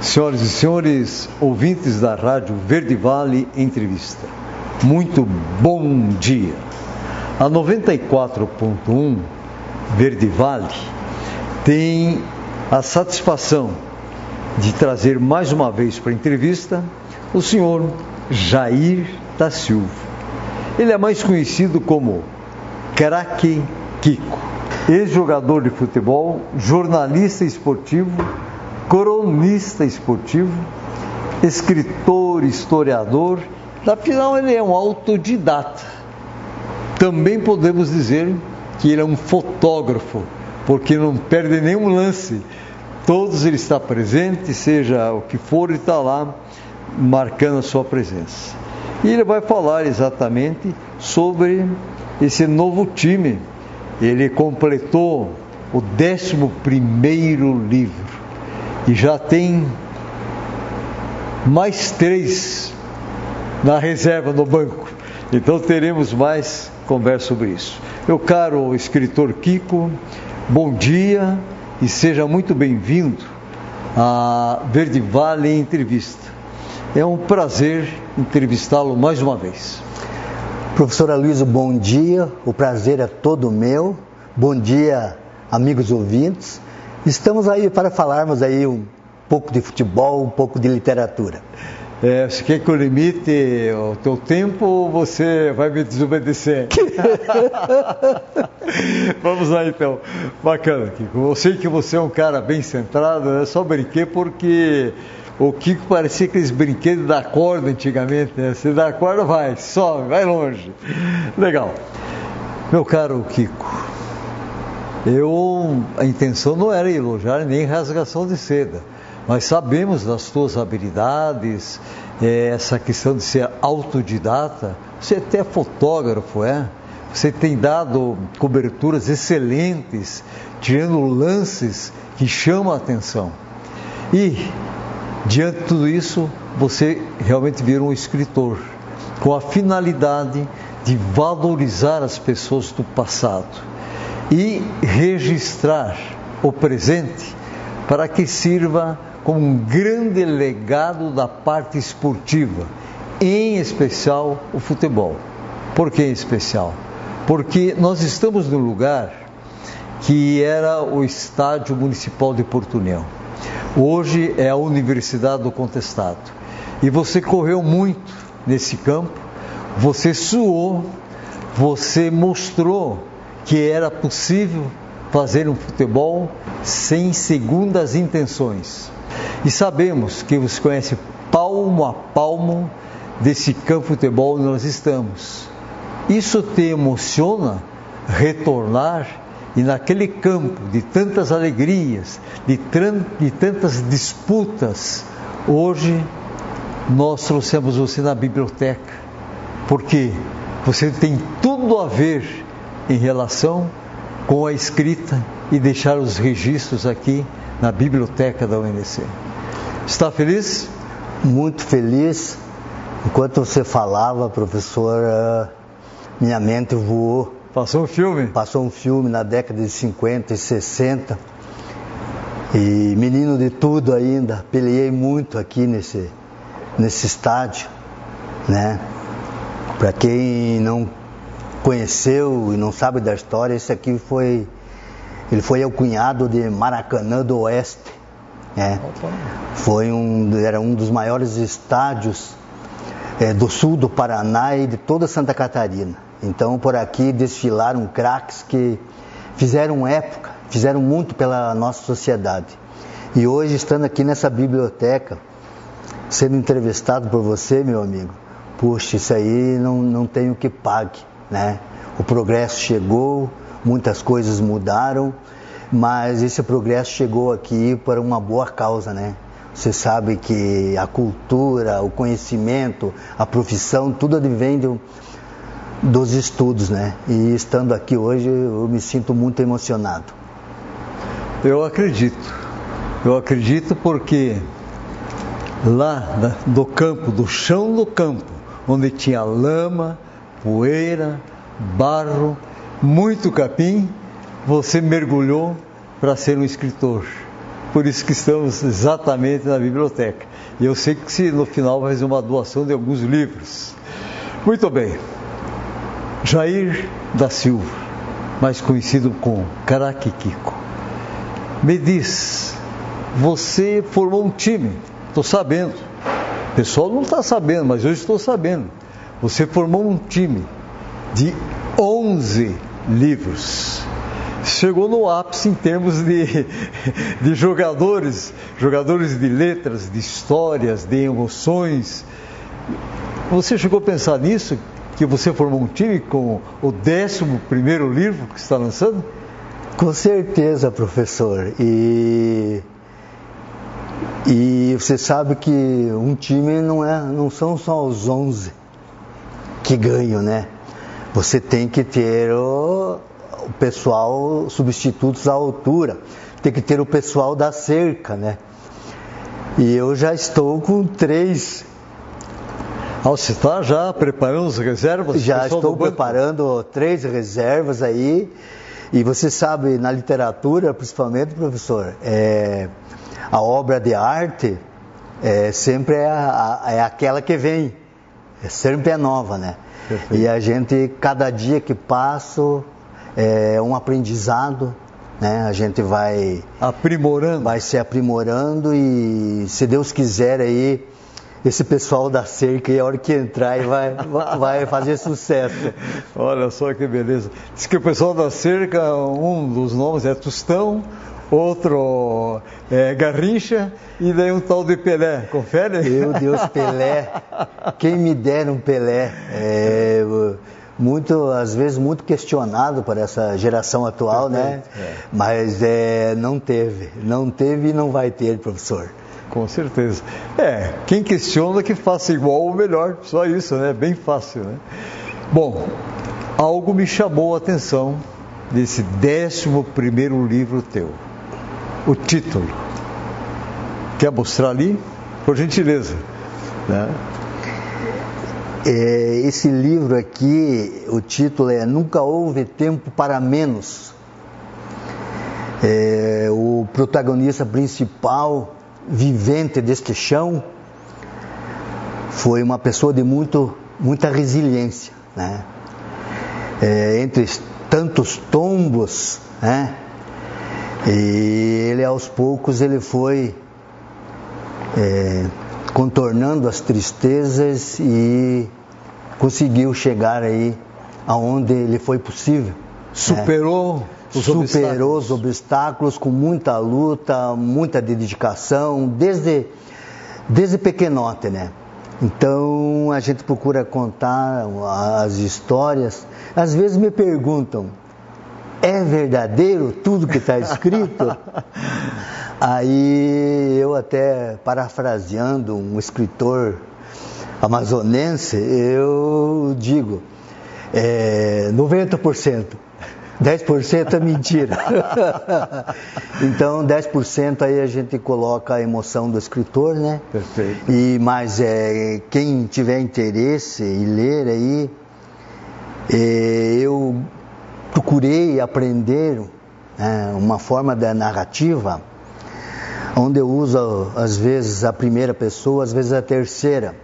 Senhoras e senhores, ouvintes da Rádio Verde Vale Entrevista, muito bom dia. A 94.1 Verde Vale tem a satisfação de trazer mais uma vez para a entrevista o senhor Jair da Silva. Ele é mais conhecido como Craque Kiko, ex-jogador de futebol, jornalista esportivo, cronista esportivo, escritor, historiador. Afinal, ele é um autodidata. Também podemos dizer que ele é um fotógrafo, porque não perde nenhum lance. Todos ele está presente, seja o que for, ele está lá marcando a sua presença. E ele vai falar exatamente sobre esse novo time. Ele completou o 11º livro e já tem mais 3 na reserva no banco. Então teremos mais conversa sobre isso. Meu caro escritor Kiko, bom dia e seja muito bem-vindo à Verde Vale Entrevista. É um prazer entrevistá-lo mais uma vez. Professor Aloysio, bom dia, o prazer é todo meu. Bom dia, amigos ouvintes. Estamos aí para falarmos aí um pouco de futebol, um pouco de literatura. Você quer que eu limite o teu tempo ou você vai me desobedecer? Vamos lá então. Bacana, Kiko. Eu sei que você é um cara bem centrado, né? Só brinquei porque o Kiko parecia aqueles brinquedos da corda antigamente, né? Você dá a corda, vai, sobe, vai longe. Legal. Meu caro Kiko, a intenção não era elogiar nem rasgação de seda. Nós sabemos das tuas habilidades, essa questão de ser autodidata. Você até é fotógrafo, Você tem dado coberturas excelentes, tirando lances que chamam a atenção. E, diante de tudo isso, você realmente vira um escritor, com a finalidade de valorizar as pessoas do passado e registrar o presente para que sirva como um grande legado da parte esportiva, em especial o futebol. Por que em especial? Porque nós estamos no lugar que era o Estádio Municipal de Porto União. Hoje é a Universidade do Contestado. E você correu muito nesse campo, você suou, você mostrou que era possível fazer um futebol sem segundas intenções. E sabemos que você conhece palmo a palmo desse campo de futebol onde nós estamos. Isso te emociona retornar e naquele campo de tantas alegrias, de tantas disputas, hoje nós trouxemos você na biblioteca, porque você tem tudo a ver em relação com a escrita e deixar os registros aqui na biblioteca da UNC. Está feliz? Muito feliz. Enquanto você falava, professor, minha mente voou. Passou um filme? Passou um filme na década de 50 e 60. E menino de tudo ainda, peleei muito aqui nesse estádio, né? Para quem não conheceu e não sabe da história, esse aqui ele foi o cunhado de Maracanã do Oeste, né? Era um dos maiores estádios do sul do Paraná e de toda Santa Catarina. Então por aqui desfilaram craques que fizeram época, fizeram muito pela nossa sociedade. E hoje, estando aqui nessa biblioteca, sendo entrevistado por você, meu amigo, puxa, isso aí não tem o que pague, né? O progresso chegou, muitas coisas mudaram, mas esse progresso chegou aqui para uma boa causa, né? Você sabe que a cultura, o conhecimento, a profissão, tudo advém dos estudos, né? E estando aqui hoje, eu me sinto muito emocionado. Eu acredito porque lá do campo, do chão do campo, onde tinha lama, poeira, barro, muito capim, você mergulhou para ser um escritor. por isso que estamos exatamente na biblioteca. E eu sei que no final vai fazer uma doação de alguns livros. Muito bem. Jair da Silva, mais conhecido como Craque Kiko. Me diz, você formou um time, estou sabendo. O pessoal não está sabendo, mas eu estou sabendo. Você formou um time de 11 livros. Chegou no ápice em termos de jogadores de letras, de histórias, de emoções. Você chegou a pensar nisso? Que você formou um time com o 11º livro que está lançando? Com certeza, professor. E você sabe que um time não são só os 11 que ganham, né? Você tem que ter o pessoal, substitutos à altura, tem que ter o pessoal da cerca, né? E eu já estou com 3. Você está já preparando as reservas? Já estou preparando 3 reservas aí. E você sabe, na literatura, principalmente, professor, a obra de arte sempre é aquela que vem, sempre é nova, né? Perfeito. E a gente, cada dia que passa, é um aprendizado, né? A gente vai se aprimorando e, se Deus quiser aí, esse pessoal da cerca, a hora que entrar, vai fazer sucesso. Olha só que beleza. Diz que o pessoal da cerca, um dos nomes é Tostão, outro é Garrincha e daí um tal de Pelé. Confere? Meu Deus, Pelé. Quem me dera um Pelé. Às vezes muito questionado por essa geração atual, né? Mas não teve e não vai ter, professor. Com certeza. Quem questiona que faça igual ou melhor, só isso, né? Bem fácil, né? Bom, algo me chamou a atenção desse 11º livro teu. O título. Quer mostrar ali? Por gentileza. Né? Esse livro aqui, o título é Nunca Houve Tempo para Menos. O protagonista principal, vivente deste chão, foi uma pessoa de muita resiliência, né? Entre tantos tombos, né? E ele, aos poucos, ele foi contornando as tristezas e conseguiu chegar aí aonde ele foi possível. Superou os obstáculos com muita luta, muita dedicação, desde pequenote, né? Então a gente procura contar as histórias. Às vezes me perguntam, é verdadeiro tudo que está escrito? Aí eu, até parafraseando um escritor amazonense, eu digo, 90%. 10% é mentira. Então 10% aí a gente coloca a emoção do escritor, né? Perfeito. Mas quem tiver interesse em ler aí, eu procurei aprender uma forma da narrativa onde eu uso às vezes a primeira pessoa, às vezes a terceira.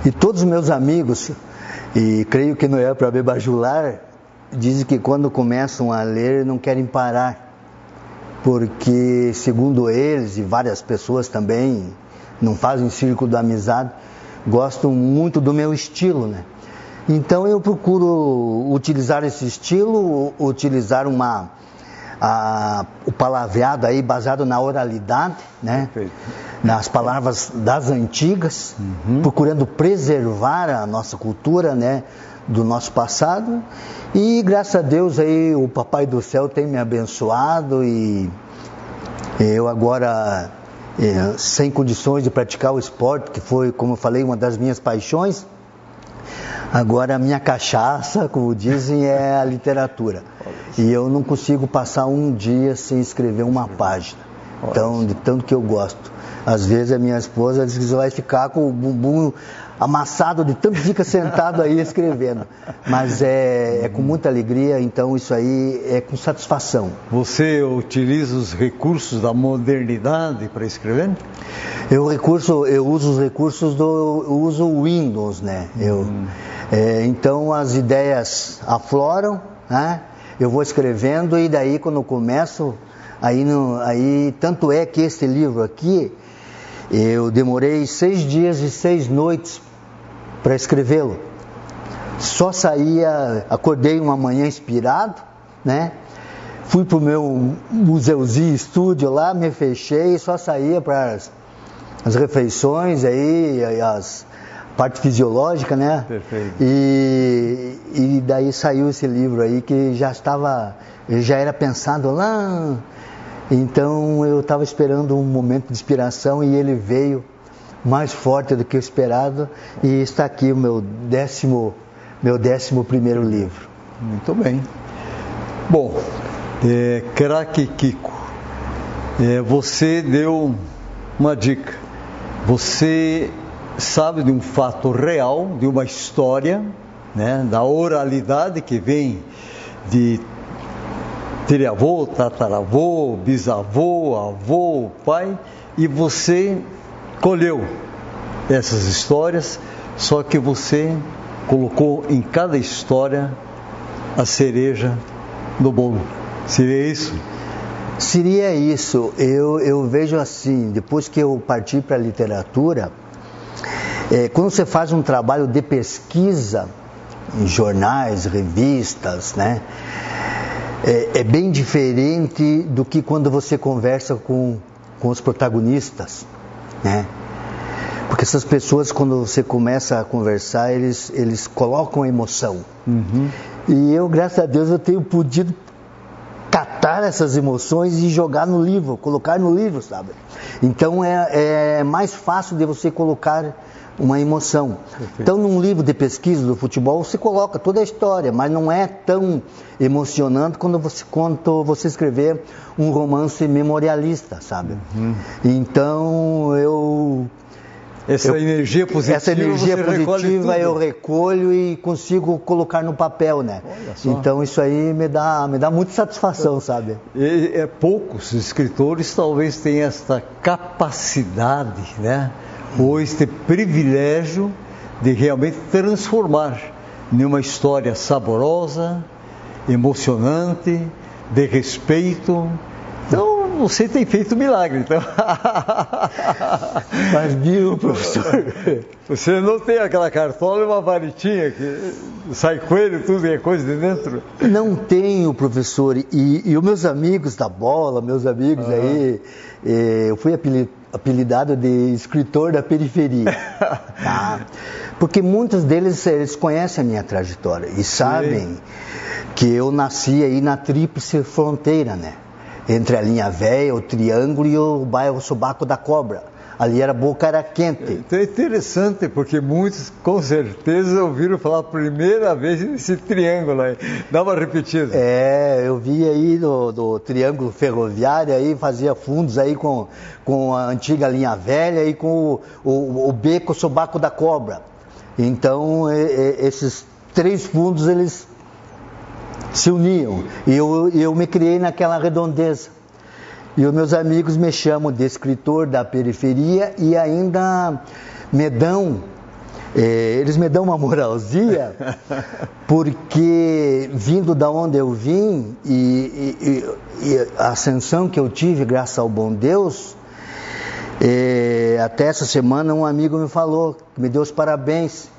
E todos os meus amigos, e creio que não é para me bajular, dizem que quando começam a ler não querem parar, porque segundo eles e várias pessoas também não fazem círculo da amizade, gostam muito do meu estilo, né? Então eu procuro utilizar esse estilo, utilizar o palavreado aí baseado na oralidade, né? Perfeito. Nas palavras das antigas, procurando preservar a nossa cultura, né? Do nosso passado, e graças a Deus aí o Papai do Céu tem me abençoado, e eu agora sem condições de praticar o esporte, que foi, como eu falei, uma das minhas paixões, agora a minha cachaça, como dizem, é a literatura, e eu não consigo passar um dia sem escrever uma página, então, de tanto que eu gosto. Às vezes a minha esposa diz que você vai ficar com o bumbum amassado de tanto fica sentado aí escrevendo. Mas é com muita alegria, então isso aí é com satisfação. Você utiliza os recursos da modernidade para escrever? Eu uso os recursos eu uso o Windows, né? Então as ideias afloram, né? Eu vou escrevendo e daí quando eu começo, aí tanto é que esse livro aqui, eu demorei 6 dias e 6 noites para escrevê-lo. Só acordei uma manhã inspirado, né? Fui pro meu museuzinho, estúdio lá, me fechei e só saía para as refeições aí, as parte fisiológica, né? Perfeito. E daí saiu esse livro aí que já era pensado lá. Então eu estava esperando um momento de inspiração e ele veio mais forte do que o esperado e está aqui o meu 11º livro. Muito bem. Bom, craque Kiko, você deu uma dica. Você sabe de um fato real, de uma história, né, da oralidade que vem de avô, tataravô, bisavô, avô, pai, e você colheu essas histórias, só que você colocou em cada história a cereja do bolo. Seria isso? Seria isso. Eu vejo assim, depois que eu parti para a literatura, quando você faz um trabalho de pesquisa em jornais, revistas, né? É bem diferente do que quando você conversa com os protagonistas, né? Porque essas pessoas, quando você começa a conversar, eles colocam emoção. E eu, graças a Deus, eu tenho podido catar essas emoções e jogar no livro, colocar no livro, sabe? Então é mais fácil de você colocar uma emoção. Perfeito. Então, num livro de pesquisa do futebol, você coloca toda a história, mas não é tão emocionante quanto você escrever um romance memorialista, sabe? Então, Essa energia positiva eu recolho e consigo colocar no papel, né? Então isso aí me dá muita satisfação, sabe? Poucos escritores talvez tenham esta capacidade, né? Ou este privilégio de realmente transformar numa história saborosa, emocionante, de respeito. Então, você tem feito milagre, então. Mas viu, professor? Você não tem aquela cartola e uma varitinha que sai coelho, tudo é coisa de dentro? Não tenho, professor. E os meus amigos da bola, aí, eu fui apelidado de escritor da periferia. Tá? Porque muitos deles eles conhecem a minha trajetória e sabem que eu nasci aí na tríplice fronteira, né? Entre a Linha Velha, o Triângulo e o bairro Subaco da Cobra. Ali era Boca era quente. Então é interessante, porque muitos com certeza ouviram falar a primeira vez nesse triângulo aí. Dá uma repetida. Eu vi aí do Triângulo Ferroviário, aí fazia fundos aí com a antiga Linha Velha e com o Beco Subaco da Cobra. Então esses 3 fundos eles se uniam e eu me criei naquela redondeza. E os meus amigos me chamam de escritor da periferia e ainda eles me dão uma moralzinha, porque vindo da onde eu vim e a ascensão que eu tive, graças ao bom Deus, até essa semana um amigo me falou, me deu os parabéns,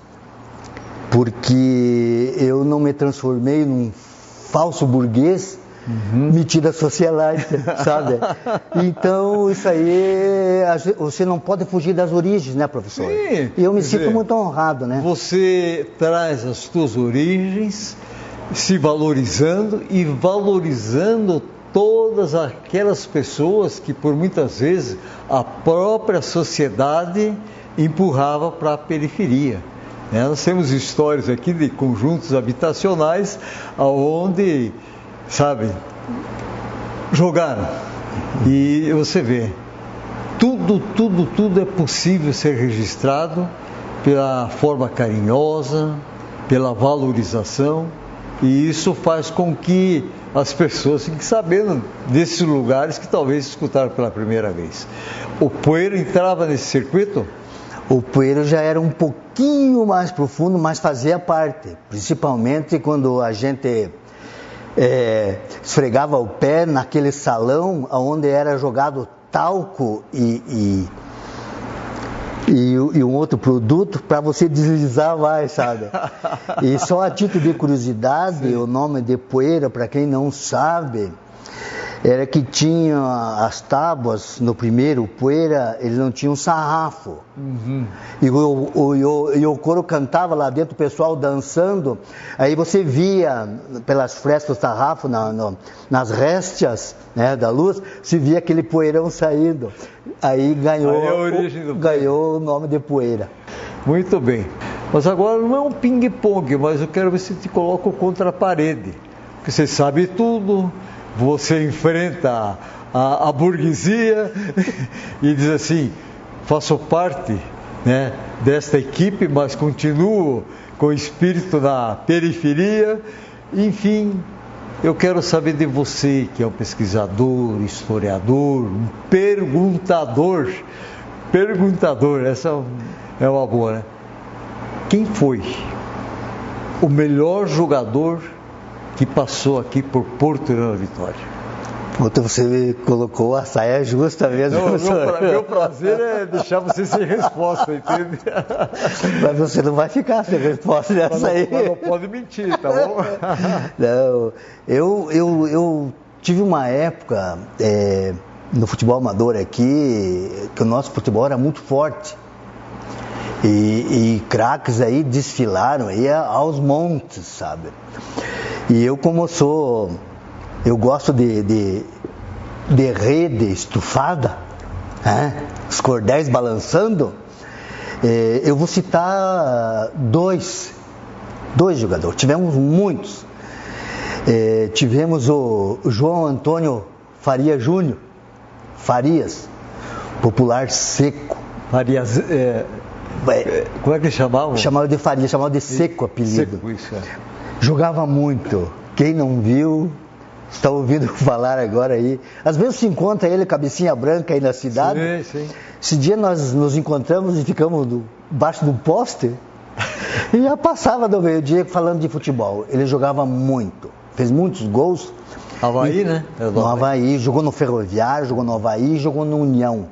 porque eu não me transformei num falso burguês, metido à sociedade, sabe? Então, isso aí, você não pode fugir das origens, né, professor? Sim, e eu me sinto muito honrado, né? Você traz as suas origens, se valorizando e valorizando todas aquelas pessoas que, por muitas vezes, a própria sociedade empurrava para a periferia. Nós temos histórias aqui de conjuntos habitacionais onde, sabe, jogaram. E você vê, tudo tudo é possível ser registrado pela forma carinhosa, pela valorização, e isso faz com que as pessoas fiquem sabendo desses lugares que talvez escutaram pela primeira vez. O Poeira entrava nesse circuito? O Poeira já era um pouquinho mais profundo, mas fazia parte, principalmente quando a gente esfregava o pé naquele salão onde era jogado talco e um outro produto para você deslizar mais, sabe? E só a título de curiosidade, sim, o nome de Poeira, para quem não sabe, era que tinha as tábuas no primeiro Poeira, ele não tinha um sarrafo. Uhum. E o coro cantava lá dentro, o pessoal dançando, aí você via pelas frestas do sarrafo, nas réstias, né, da luz, se via aquele poeirão saindo. Aí ganhou o nome de Poeira. Muito bem. Mas agora não é um ping-pong, mas eu quero ver se te coloco contra a parede. Porque você sabe tudo, você enfrenta a burguesia e diz assim, faço parte, né, desta equipe, mas continuo com o espírito na periferia. Enfim, eu quero saber de você, que é um pesquisador, historiador, um perguntador, essa é uma boa, né? Quem foi o melhor jogador que passou aqui por Porto Irã Vitória? Puta, você me colocou a saia justa mesmo. Meu prazer é deixar você sem resposta, entende? Mas você não vai ficar sem resposta dessa aí. Mas não pode mentir, tá bom? Não, eu tive uma época no futebol amador aqui, que o nosso futebol era muito forte. E craques aí desfilaram aí aos montes, sabe? E eu, como eu gosto de rede estufada, né? Os cordéis balançando, eu vou citar dois jogadores. Tivemos muitos. Tivemos o João Antônio Farias Júnior, Farias, popular Seco. Farias, como é que chamavam? Chamava de Farias, chamava de Seco, apelido. Seco, isso é. Jogava muito. Quem não viu, está ouvindo falar agora aí. Às vezes se encontra ele, cabecinha branca aí na cidade. Sim. Esse dia nós nos encontramos e ficamos embaixo de um poste e já passava do meio-dia falando de futebol. Ele jogava muito, fez muitos gols. Avaí, né? No Avaí, jogou no Ferroviário, jogou no Avaí, jogou no União.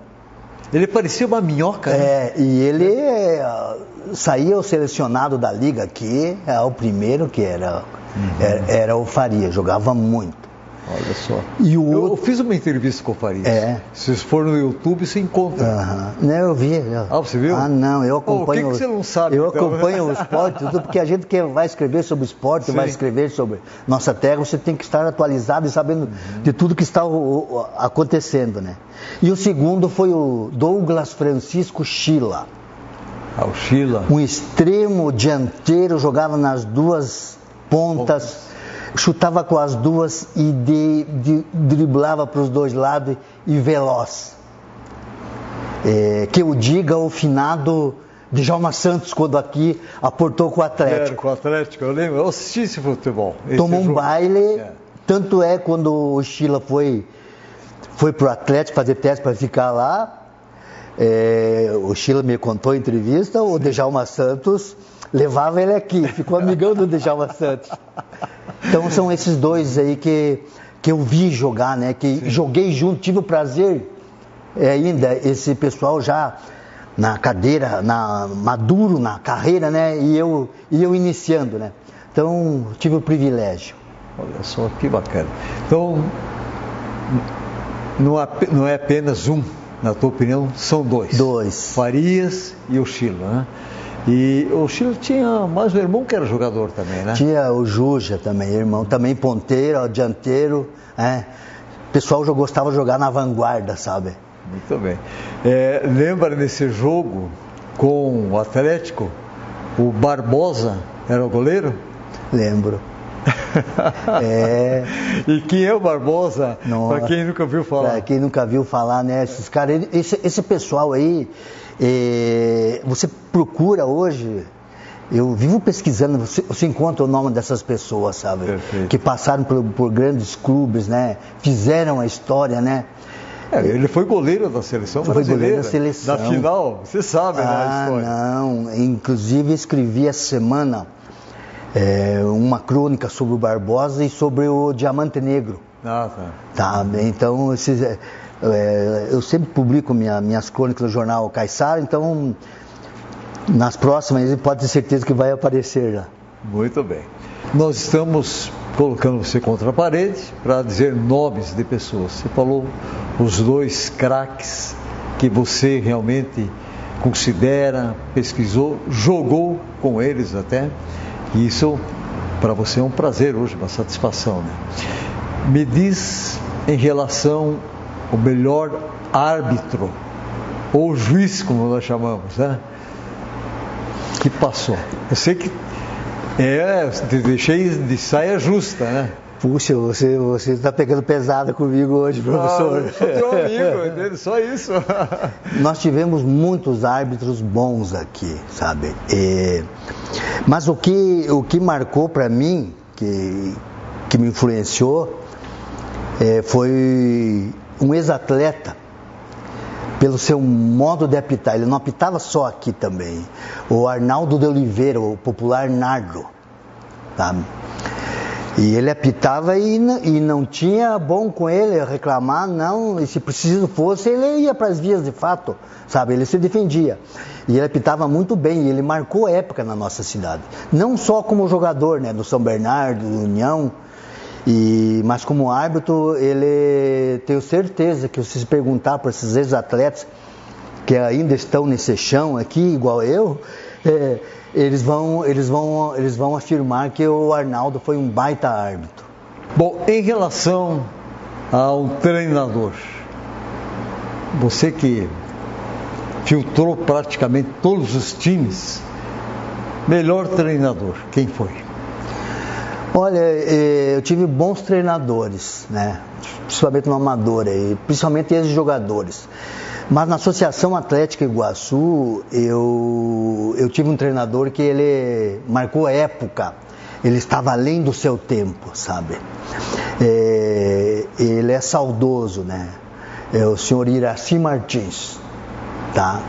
Ele parecia uma minhoca, né? E ele saía o selecionado da liga aqui, o primeiro que era o Farias, jogava muito. Olha só. Eu fiz uma entrevista com o Farias. Se vocês forem no YouTube, você encontra. Não, eu vi. Você viu? Não, eu acompanho. O que você não sabe? Eu acompanho o esporte, tudo, porque a gente que vai escrever sobre esporte, sim, vai escrever sobre nossa terra, você tem que estar atualizado e sabendo de tudo que está acontecendo, né? E o segundo foi o Douglas Francisco Chila. O Chila. Um extremo dianteiro, jogava nas duas pontas. Chutava com as duas e driblava para os dois lados e veloz. Que eu diga o finado Djalma Santos, quando aqui aportou com o Atlético. Com o Atlético, eu lembro, eu assisti esse futebol. Tomou um baile, tanto é quando o Chila foi para o Atlético fazer teste para ficar lá, o Chila me contou em entrevista, o Djalma Santos levava ele aqui, ficou amigão do Djalma Santos. Então são esses dois aí que eu vi jogar, né? Que sim, joguei junto, tive o prazer ainda, esse pessoal já na cadeira, maduro na carreira, né? E eu iniciando, né? Então tive o privilégio. Olha só que bacana. Então não é apenas um, na tua opinião, são dois. Farias e o Chila, né? E o Chila tinha mais um irmão que era jogador também, né? Tinha o Juja também, irmão, também ponteiro, dianteiro, O pessoal já gostava de jogar na vanguarda, sabe? Muito bem. Lembra desse jogo com o Atlético? O Barbosa era o goleiro? Lembro. E quem é o Barbosa? Para quem nunca viu falar. Para quem nunca viu falar, né? Esses caras, esse pessoal aí, você procura hoje, eu vivo pesquisando, você encontra o nome dessas pessoas, sabe? Perfeito. Que passaram por grandes clubes, né? Fizeram a história, né? Ele foi goleiro da seleção brasileira. Foi goleiro da seleção. Na final, você sabe, né, a história. Não, inclusive escrevi essa semana uma crônica sobre o Barbosa e sobre o Diamante Negro. Tá. Então, eu sempre publico minhas crônicas no jornal Caiçara, então nas próximas pode ter certeza que vai aparecer já. Muito bem. Nós estamos colocando você contra a parede para dizer nomes de pessoas. Você falou os 2 craques que você realmente considera, pesquisou, jogou com eles até. E isso para você é um prazer hoje, uma satisfação, né? Me diz em relação ao melhor árbitro, ou juiz, como nós chamamos, né? Que passou. Eu sei que te deixei de saia justa, né? Puxa, você está pegando pesada comigo hoje, professor. Eu sou teu amigo, entende? Só isso. Nós tivemos muitos árbitros bons aqui, sabe? Mas o que marcou para mim, que me influenciou, foi um ex-atleta, pelo seu modo de apitar. Ele não apitava só aqui também. O Arnaldo de Oliveira, o popular Nardo, sabe? E ele apitava e não tinha bom com ele reclamar, não. E se preciso fosse, ele ia para as vias de fato, sabe? Ele se defendia. E ele apitava muito bem, e ele marcou época na nossa cidade. Não só como jogador, né, do São Bernardo, do União, mas como árbitro, tenho certeza que se perguntar para esses ex-atletas que ainda estão nesse chão aqui, igual eu, eles vão afirmar que o Arnaldo foi um baita árbitro. Bom, em relação ao treinador, você que filtrou praticamente todos os times, melhor treinador, quem foi? Olha, eu tive bons treinadores, né? Principalmente no Amador, principalmente ex-jogadores. Mas na Associação Atlética Iguaçu, eu tive um treinador que ele marcou a época, ele estava além do seu tempo, sabe? Ele é saudoso, né? É o senhor Iraci Martins, tá?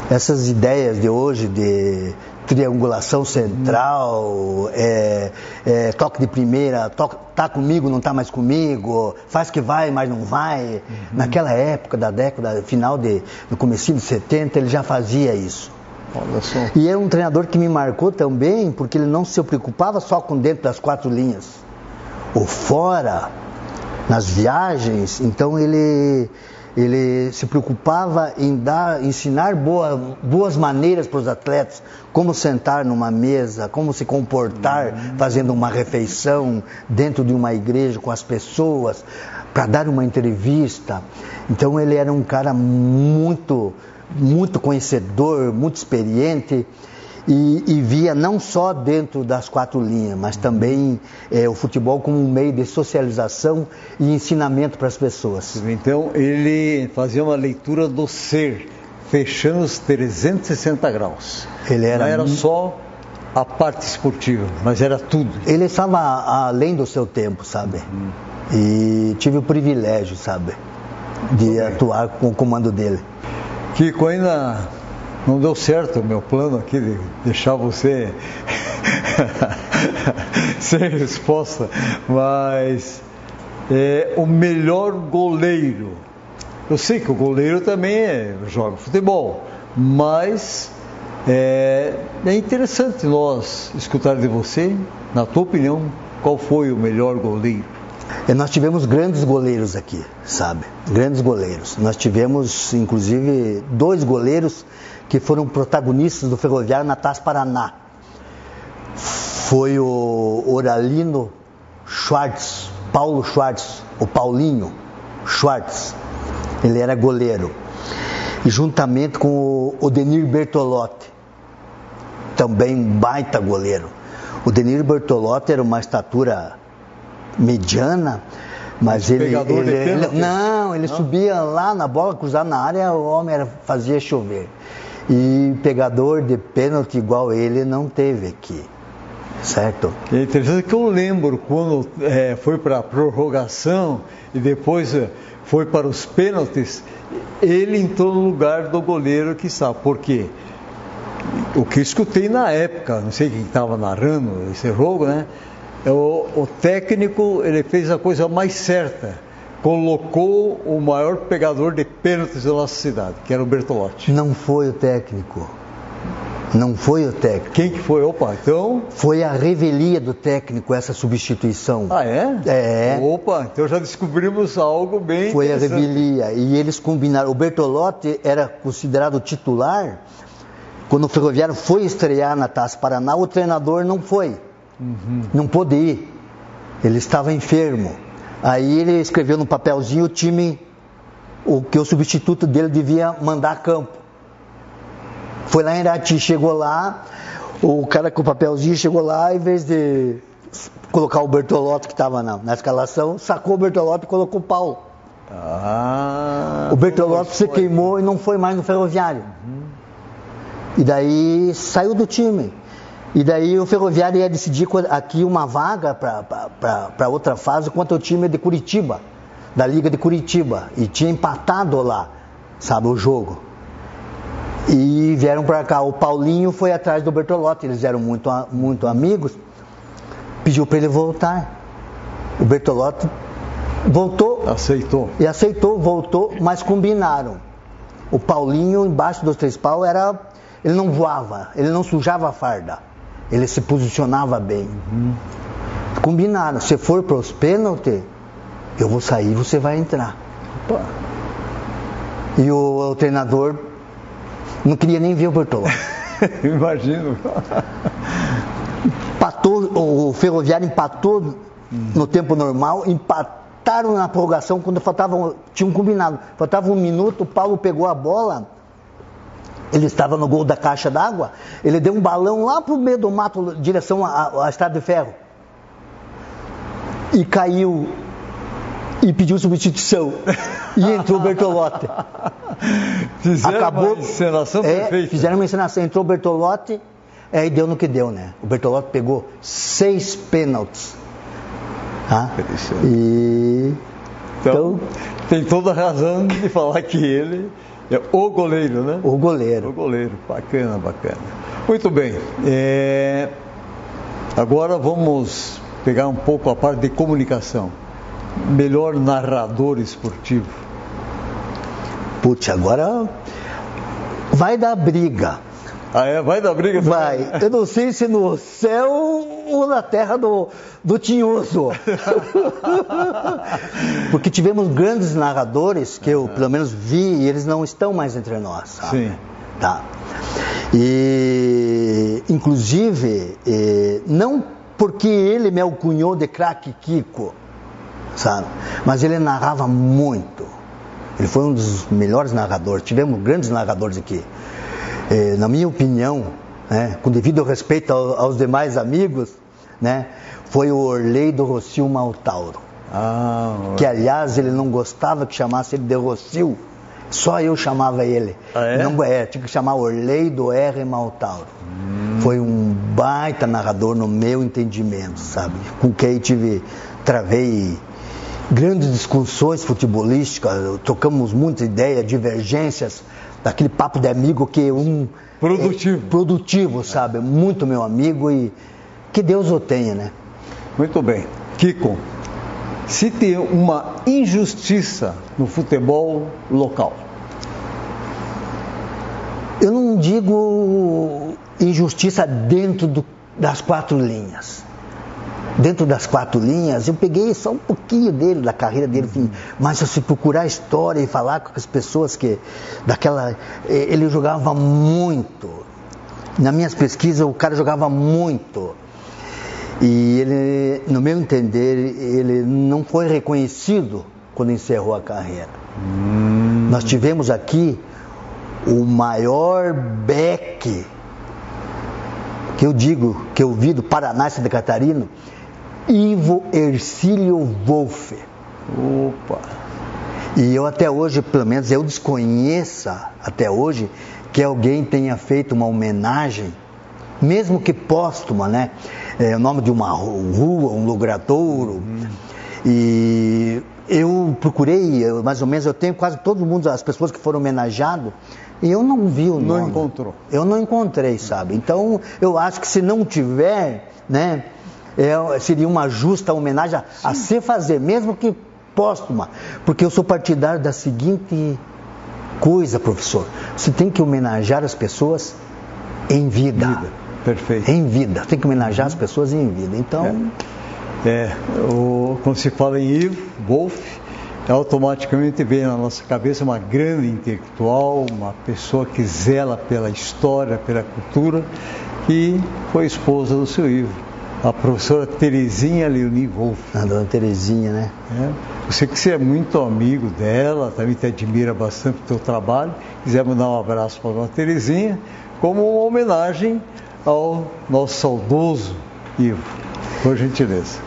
Essas ideias de hoje de triangulação central, toque de primeira, tá comigo, não tá mais comigo, faz que vai, mas não vai. Naquela época da década, no comecinho de 70, ele já fazia isso. Olha só. E é um treinador que me marcou também, porque ele não se preocupava só com dentro das 4 linhas, ou fora, nas viagens. Então ele se preocupava em ensinar boas maneiras para os atletas, como sentar numa mesa, como se comportar fazendo uma refeição dentro de uma igreja com as pessoas, para dar uma entrevista. Então ele era um cara muito, muito conhecedor, muito experiente, e via não só dentro das 4 linhas, mas também o futebol como um meio de socialização e ensinamento para as pessoas. Então ele fazia uma leitura do ser, fechando os 360 graus. Não era só a parte esportiva, mas era tudo. Ele estava além do seu tempo, sabe? E tive o privilégio, sabe, de atuar com o comando dele. Kiko, ainda não deu certo o meu plano aqui de deixar você sem resposta, mas o melhor goleiro. Eu sei que o goleiro também joga futebol, mas é interessante nós escutar de você, na tua opinião, qual foi o melhor goleiro? Nós tivemos grandes goleiros aqui, sabe? Grandes goleiros. Nós tivemos, inclusive, 2 goleiros que foram protagonistas do Ferroviário na Taça Paraná. Foi o Oralino Schwartz, Paulo Schwartz, o Paulinho Schwartz. Ele era goleiro. E juntamente com o Odenir Bertolotti, também um baita goleiro. O Denir Bertolotti era uma estatura mediana, mas ele subia lá na bola, cruzava na área, o homem fazia chover. E pegador de pênalti igual ele não teve aqui, certo? É interessante que eu lembro quando foi para a prorrogação e depois foi para os pênaltis, ele entrou no lugar do goleiro que estava. Por quê? O que eu escutei na época, não sei quem estava narrando esse jogo, né? O técnico, ele fez a coisa mais certa. Colocou o maior pegador de pênaltis da nossa cidade, que era o Bertolotti. Não foi o técnico. Não foi o técnico. Quem que foi? Opa, então... Foi a revelia do técnico, essa substituição. Ah, é? É. Opa, então já descobrimos algo bem Foi a revelia. E eles combinaram. O Bertolotti era considerado titular. Quando o Ferroviário foi estrear na Taça Paraná, o treinador não foi. Não pôde ir. Ele estava enfermo. Aí ele escreveu no papelzinho o time, que o substituto dele devia mandar a campo. Foi lá em Irati, chegou lá, o cara com o papelzinho chegou lá, em vez de colocar o Bertolotti que estava na escalação, sacou o Bertolotti e colocou o Paulo. O Bertolotti se queimou e não foi mais no Ferroviário. E daí saiu do time. E daí o Ferroviário ia decidir aqui uma vaga para outra fase contra o time de Curitiba, da Liga de Curitiba. E tinha empatado lá, sabe, o jogo. E vieram para cá. O Paulinho foi atrás do Bertolotti, eles eram muito amigos, pediu para ele voltar. O Bertolotti voltou. Aceitou, voltou, mas combinaram. O Paulinho, embaixo dos 3 paus, ele não voava, ele não sujava a farda. Ele se posicionava bem. Combinaram, se for para os pênaltis, eu vou sair, você vai entrar. Opa. E o treinador não queria nem ver o Bertolotti. Imagino. O Ferroviário empatou no tempo normal, empataram na prorrogação quando tinham combinado. Faltava 1 minuto, o Paulo pegou a bola. Ele estava no gol da caixa d'água, ele deu um balão lá para o meio do mato, direção à Estrada de Ferro. E caiu, e pediu substituição. E entrou o Bertolotti. Fizeram uma encenação perfeita. Fizeram uma encenação, entrou o Bertolotti, e deu no que deu, né? O Bertolotti pegou 6 pênaltis. Então, tem toda a razão de falar que ele... É o goleiro, né? O goleiro. Bacana. Muito bem. Agora vamos pegar um pouco a parte de comunicação. Melhor narrador esportivo. Putz, agora vai dar briga. Ah, é? Vai dar briga? Vai. Eu não sei se no céu ou na terra do Tinhoso. Porque tivemos grandes narradores que eu, pelo menos, vi e eles não estão mais entre nós, sabe? Sim. Tá. E, inclusive, não porque ele me alcunhou de craque Kiko, sabe? Mas ele narrava muito. Ele foi um dos melhores narradores. Tivemos grandes narradores aqui. Na minha opinião, né, com devido respeito aos demais amigos, né, foi o Orley do Rocio Maltauro. Que, aliás, ele não gostava que chamasse ele de Rocio, só eu chamava ele. Não, tinha que chamar Orley do R. Maltauro. Foi um baita narrador no meu entendimento, sabe? Com quem travei grandes discussões futebolísticas, trocamos muita ideia, divergências, daquele papo de amigo que produtivo, sabe? Muito meu amigo e que Deus o tenha, né? Muito bem. Kiko, se tem uma injustiça no futebol local. Eu não digo injustiça dentro das 4 linhas. Dentro das 4 linhas, eu peguei só um pouquinho dele, da carreira dele, enfim, mas se procurar a história e falar com as pessoas ele jogava muito. Nas minhas pesquisas, o cara jogava muito. E ele, no meu entender, ele não foi reconhecido quando encerrou a carreira. Nós tivemos aqui o maior back que eu digo, que eu vi do Paraná e Santa Catarina, Ivo Ercílio Wolff. Opa! E eu até hoje, pelo menos eu desconheça até hoje, que alguém tenha feito uma homenagem, mesmo que póstuma, né? O nome de uma rua, um logradouro. E eu procurei, mais ou menos, eu tenho quase todo mundo, as pessoas que foram homenageadas, e eu não vi o nome. Não encontrou? Eu não encontrei, sabe? Então, eu acho que se não tiver, né, seria uma justa homenagem a se fazer, mesmo que póstuma. Porque eu sou partidário da seguinte coisa, professor. Você tem que homenagear as pessoas em vida. Perfeito. Em vida. Tem que homenagear as pessoas em vida. Então... quando se fala em Ivo Wolff, automaticamente vem na nossa cabeça uma grande intelectual, uma pessoa que zela pela história, pela cultura, e foi esposa do seu Ivo, a professora Terezinha Leoni Wolff. A dona Terezinha, né? Eu sei que você é muito amigo dela, também te admira bastante o teu trabalho. Quisemos dar um abraço para a dona Terezinha, como uma homenagem ao nosso saudoso Ivo. Por gentileza.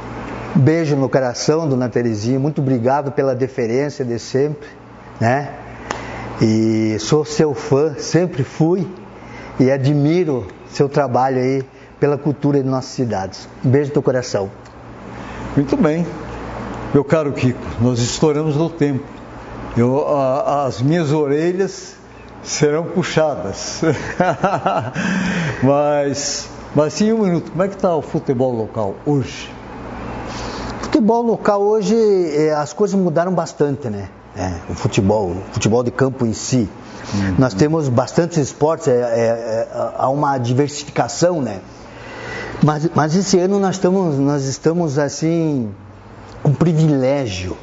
Beijo no coração, dona Terezinha, muito obrigado pela deferência de sempre, né? E sou seu fã, sempre fui, e admiro seu trabalho aí pela cultura de nossas cidades. Um beijo no teu coração. Muito bem, meu caro Kiko, nós estouramos no tempo. As minhas orelhas serão puxadas, mas em um minuto, como é que está o futebol local hoje? Futebol local hoje, as coisas mudaram bastante, né? O futebol de campo em si. Nós temos bastantes esportes, há uma diversificação, né? Mas esse ano nós estamos assim, com privilégio,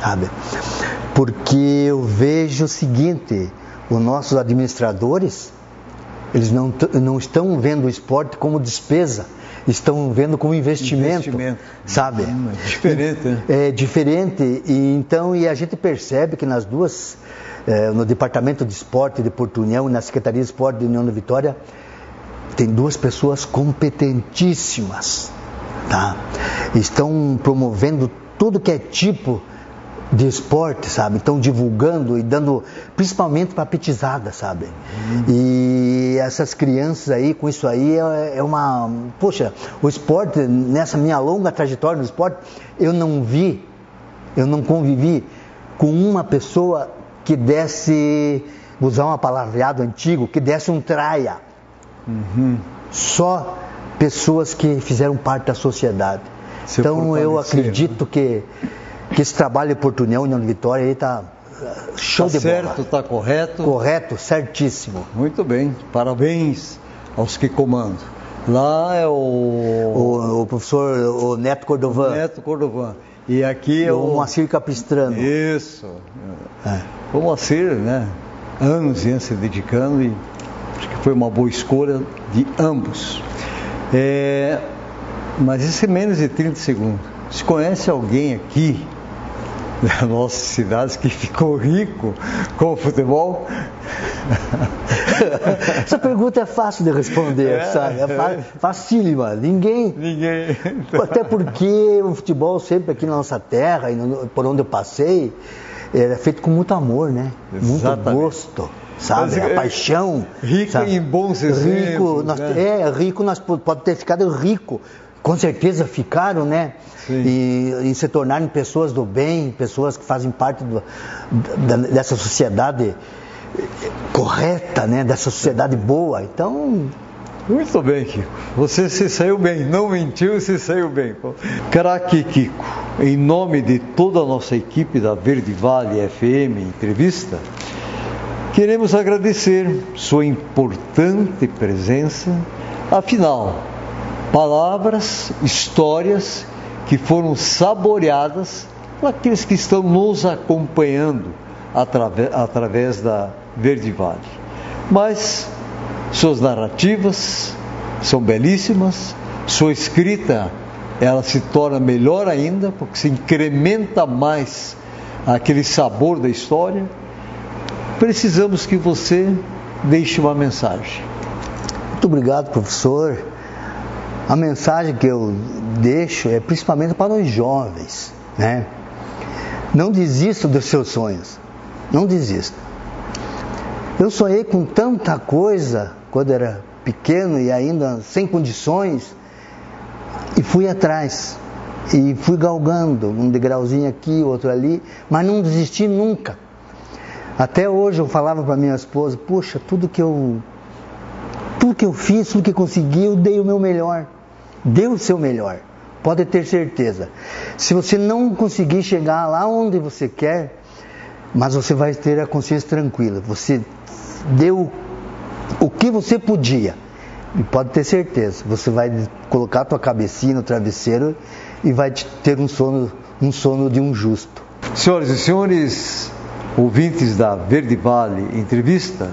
sabe? Porque eu vejo o seguinte, os nossos administradores, eles não estão vendo o esporte como despesa, estão vendo como investimento. Sabe? É diferente, né? É diferente, e a gente percebe que nas duas, no Departamento de Esporte de Porto União e na Secretaria de Esporte de União da Vitória, tem duas pessoas competentíssimas, tá? Estão promovendo tudo que é tipo de esporte, sabe? Estão divulgando e dando, principalmente para a petizada, sabe? E essas crianças aí, com isso aí, poxa, o esporte, nessa minha longa trajetória no esporte, eu não convivi com uma pessoa que desse, vou usar um palavreado antigo, que desse um traia. Só pessoas que fizeram parte da sociedade. Então eu acredito que esse trabalho de Porto União, União de Vitória, aí está show de bola. Está certo, está correto? Correto, certíssimo. Muito bem, parabéns aos que comandam. Lá é o professor Neto Cordovan. Neto Cordovan. E aqui é o Moacir Capistrano. Isso. O Moacir, né? Anos e anos se dedicando, e acho que foi uma boa escolha de ambos. Mas isso é menos de 30 segundos. Você conhece alguém aqui das nossas cidades que ficou rico com o futebol? Essa pergunta é fácil de responder, sabe? Facílima. Ninguém. Até porque o futebol sempre aqui na nossa terra, e por onde eu passei, era feito com muito amor, né? Exatamente. Muito gosto, sabe? A paixão. Rico, sabe? Em bons exemplos. Rico, nós pode ter ficado rico. Com certeza ficaram, né? E se tornarem pessoas do bem, pessoas que fazem parte dessa sociedade correta, né? Dessa sociedade boa. Então... Muito bem, Kiko. Você se saiu bem, não mentiu, se saiu bem. Craque Kiko, em nome de toda a nossa equipe da Verde Vale FM Entrevista, queremos agradecer sua importante presença. Afinal, palavras, histórias que foram saboreadas por aqueles que estão nos acompanhando através da Verde Vale. Mas suas narrativas são belíssimas, sua escrita ela se torna melhor ainda, porque se incrementa mais aquele sabor da história. Precisamos que você deixe uma mensagem. Muito obrigado, professor. A mensagem que eu deixo é principalmente para os jovens, né? Não desista dos seus sonhos. Não desista. Eu sonhei com tanta coisa quando era pequeno e ainda sem condições, e fui atrás. E fui galgando um degrauzinho aqui, outro ali, mas não desisti nunca. Até hoje eu falava para minha esposa, puxa, tudo que eu fiz, tudo que consegui, eu dei o meu melhor. Dê o seu melhor, pode ter certeza. Se você não conseguir chegar lá onde você quer, mas você vai ter a consciência tranquila. Você deu o que você podia. E pode ter certeza, você vai colocar a tua cabecinha no travesseiro e vai ter um sono de um justo. Senhoras e senhores, ouvintes da Verde Vale Entrevista,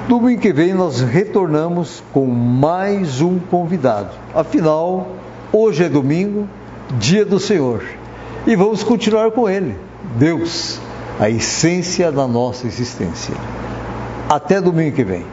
domingo que vem nós retornamos com mais um convidado. Afinal, hoje é domingo, dia do Senhor, e vamos continuar com ele, Deus, a essência da nossa existência. Até domingo que vem.